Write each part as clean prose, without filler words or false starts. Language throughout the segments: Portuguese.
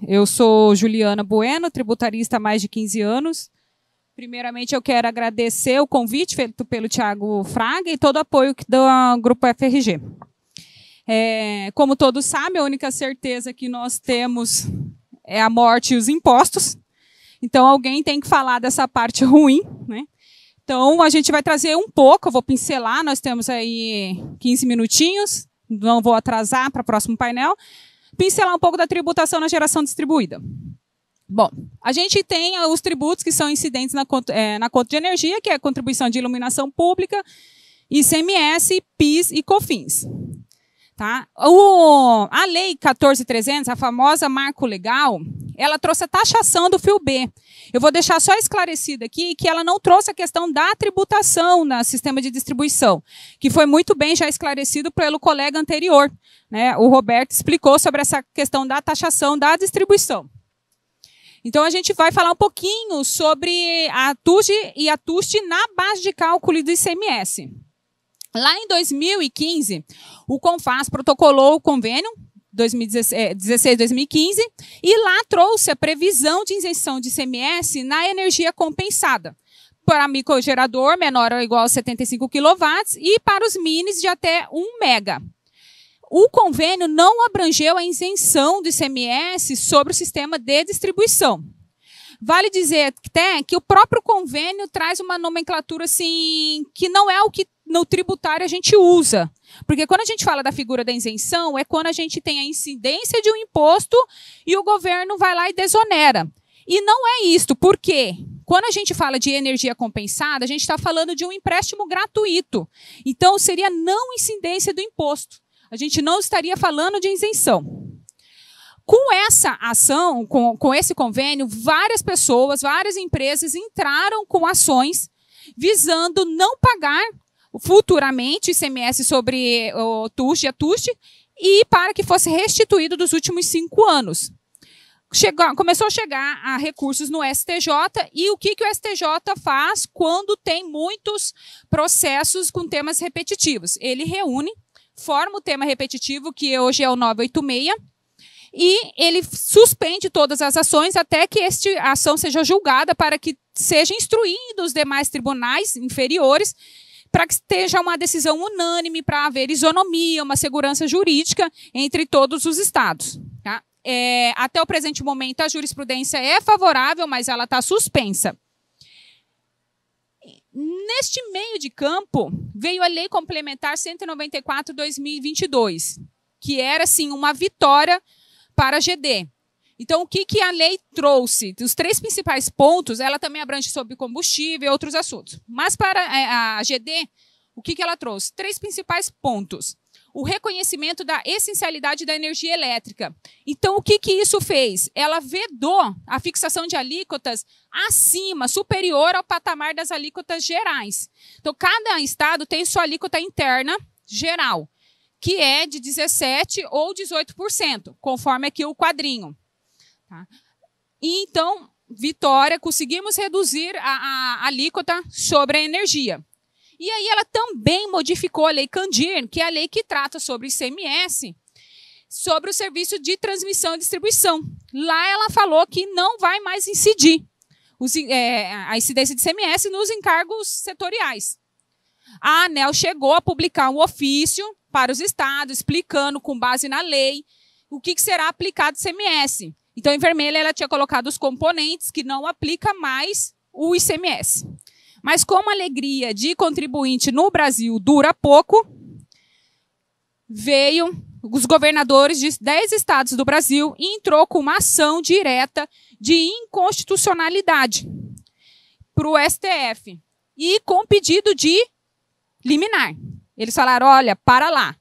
Eu sou Juliana Bueno, tributarista há mais de 15 anos. Primeiramente, eu quero agradecer o convite feito pelo Thiago Fraga e todo o apoio do Grupo FRG. Como todos sabem, a única certeza que nós temos é a morte e os impostos. Então, alguém tem que falar dessa parte ruim, né? Então, a gente vai trazer um pouco, eu vou pincelar, nós temos aí 15 minutinhos, não vou atrasar para o próximo painel, pincelar um pouco da tributação na geração distribuída. Bom, a gente tem os tributos que são incidentes na conta de energia, que é a contribuição de iluminação pública, ICMS, PIS e COFINS. Tá? A Lei 14.300, a famosa marco legal, ela trouxe a taxação do fio B. Eu vou deixar só esclarecido aqui que ela não trouxe a questão da tributação no sistema de distribuição, que foi muito bem já esclarecido pelo colega anterior, né? O Roberto explicou sobre essa questão da taxação da distribuição. Então, a gente vai falar um pouquinho sobre a TUSD e a TUST na base de cálculo do ICMS. Lá em 2015, o CONFAS protocolou o convênio 2016-2015 e lá trouxe a previsão de isenção de ICMS na energia compensada para microgerador menor ou igual a 75 kW e para os minis de até 1 mega. O convênio não abrangeu a isenção do ICMS sobre o sistema de distribuição. Vale dizer até que o próprio convênio traz uma nomenclatura assim, que não é o que no tributário a gente usa. Porque quando a gente fala da figura da isenção, é quando a gente tem a incidência de um imposto e o governo vai lá e desonera. E não é isto, porque quando a gente fala de energia compensada, a gente está falando de um empréstimo gratuito. Então, seria não incidência do imposto. A gente não estaria falando de isenção. Com essa ação, com esse convênio, várias pessoas, várias empresas entraram com ações visando não pagar futuramente ICMS sobre o TUST e a TUST e para que fosse restituído dos últimos 5 anos. Começou a chegar a recursos no STJ e o que o STJ faz quando tem muitos processos com temas repetitivos? Ele reúne, forma o tema repetitivo, que hoje é o 986, e ele suspende todas as ações até que a ação seja julgada para que seja instruído os demais tribunais inferiores para que esteja uma decisão unânime para haver isonomia, uma segurança jurídica entre todos os estados. Tá? Até o presente momento, a jurisprudência é favorável, mas ela está suspensa. Neste meio de campo, veio a Lei Complementar 194/2022, que era, assim, uma vitória para a GD. Então, o que a lei trouxe? Os 3 principais pontos, ela também abrange sobre combustível e outros assuntos. Mas para a GD, o que ela trouxe? 3 principais pontos. O reconhecimento da essencialidade da energia elétrica. Então, o que isso fez? Ela vedou a fixação de alíquotas acima, superior ao patamar das alíquotas gerais. Então, cada estado tem sua alíquota interna geral, que é de 17% ou 18%, conforme aqui o quadrinho. Tá? E, então, vitória, conseguimos reduzir a alíquota sobre a energia. E aí ela também modificou a Lei Candir, que é a lei que trata sobre ICMS, sobre o serviço de transmissão e distribuição. Lá ela falou que não vai mais incidir a incidência de ICMS nos encargos setoriais. A ANEEL chegou a publicar um ofício para os estados, explicando com base na lei o que será aplicado ICMS. Então, em vermelho, ela tinha colocado os componentes que não aplica mais o ICMS. Mas como a alegria de contribuinte no Brasil dura pouco, veio os governadores de 10 estados do Brasil e entrou com uma ação direta de inconstitucionalidade para o STF e com pedido de liminar. Eles falaram, olha, para lá.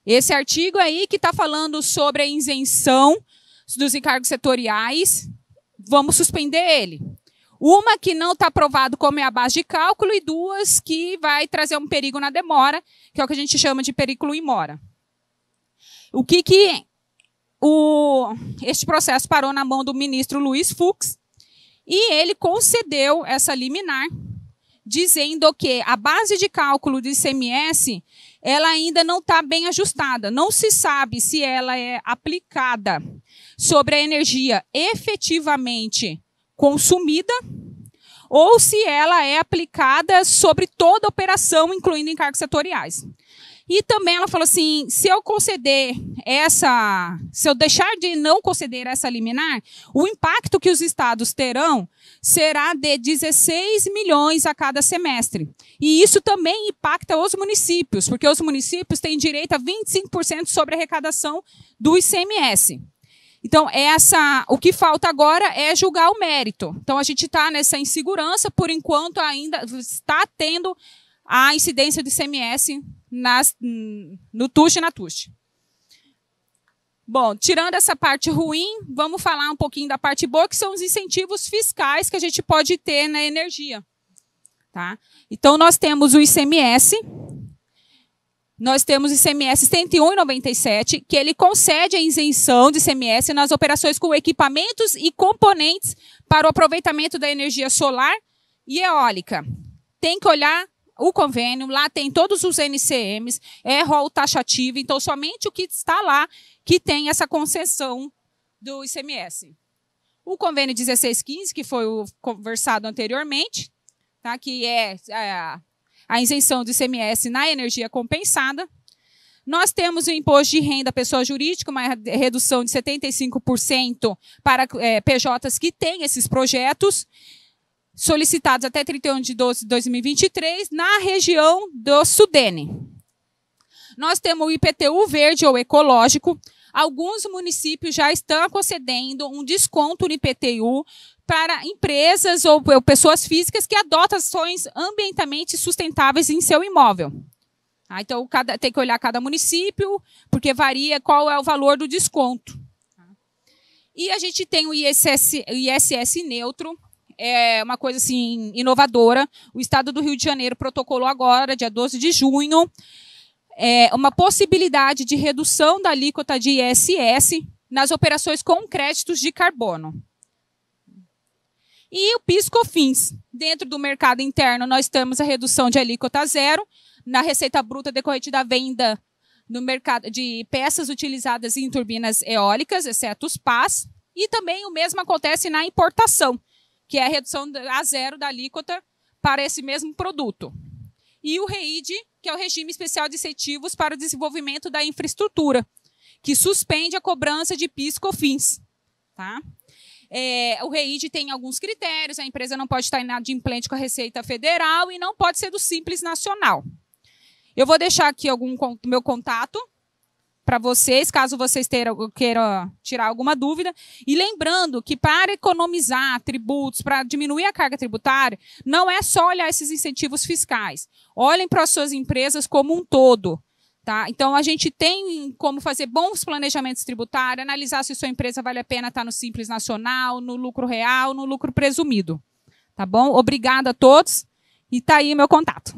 Esse artigo aí que está falando sobre a isenção dos encargos setoriais, vamos suspender ele. Uma que não está aprovado como é a base de cálculo e 2 que vai trazer um perigo na demora, que é o que a gente chama de perigo in mora. O que este processo parou na mão do ministro Luiz Fux e ele concedeu essa liminar, dizendo que a base de cálculo do ICMS ela ainda não está bem ajustada. Não se sabe se ela é aplicada sobre a energia efetivamente consumida ou se ela é aplicada sobre toda a operação, incluindo encargos setoriais. E também ela falou assim, se eu deixar de não conceder essa liminar, o impacto que os estados terão será de 16 milhões a cada semestre. E isso também impacta os municípios, porque os municípios têm direito a 25% sobre a arrecadação do ICMS. Então, o que falta agora é julgar o mérito. Então, a gente está nessa insegurança, por enquanto ainda está tendo a incidência do ICMS no TUST e na TUST. Bom, tirando essa parte ruim, vamos falar um pouquinho da parte boa, que são os incentivos fiscais que a gente pode ter na energia. Tá? Então, nós temos o ICMS, nós temos o ICMS 101,97, que ele concede a isenção de ICMS nas operações com equipamentos e componentes para o aproveitamento da energia solar e eólica. Tem que olhar o convênio, lá tem todos os NCMs, é rol taxativo, então somente o que está lá que tem essa concessão do ICMS. O convênio 1615, que foi o conversado anteriormente, tá, que é a isenção do ICMS na energia compensada. Nós temos o imposto de renda à pessoa jurídica, uma redução de 75% para PJs que têm esses projetos, solicitados até 31 de 12 de 2023, na região do Sudene. Nós temos o IPTU verde ou ecológico. Alguns municípios já estão concedendo um desconto no IPTU para empresas ou pessoas físicas que adotam ações ambientalmente sustentáveis em seu imóvel. Então, tem que olhar cada município, porque varia qual é o valor do desconto. E a gente tem o ISS neutro, é uma coisa assim inovadora. O Estado do Rio de Janeiro protocolou agora, dia 12 de junho, uma possibilidade de redução da alíquota de ISS nas operações com créditos de carbono. E o PIS/COFINS. Dentro do mercado interno, nós temos a redução de alíquota zero na receita bruta decorrente da venda no mercado de peças utilizadas em turbinas eólicas, exceto os PAS. E também o mesmo acontece na importação, que é a redução a zero da alíquota para esse mesmo produto. E o REID, que é o Regime Especial de Incentivos para o Desenvolvimento da Infraestrutura, que suspende a cobrança de PIS/COFINS. Tá? O REID tem alguns critérios, a empresa não pode estar inadimplente com a Receita Federal e não pode ser do Simples Nacional. Eu vou deixar aqui meu contato para vocês, caso vocês queiram tirar alguma dúvida. E lembrando que para economizar tributos, para diminuir a carga tributária, não é só olhar esses incentivos fiscais. Olhem para as suas empresas como um todo. Tá? Então, a gente tem como fazer bons planejamentos tributários, analisar se sua empresa vale a pena estar no Simples Nacional, no lucro real, no lucro presumido. Tá bom? Obrigada a todos e está aí meu contato.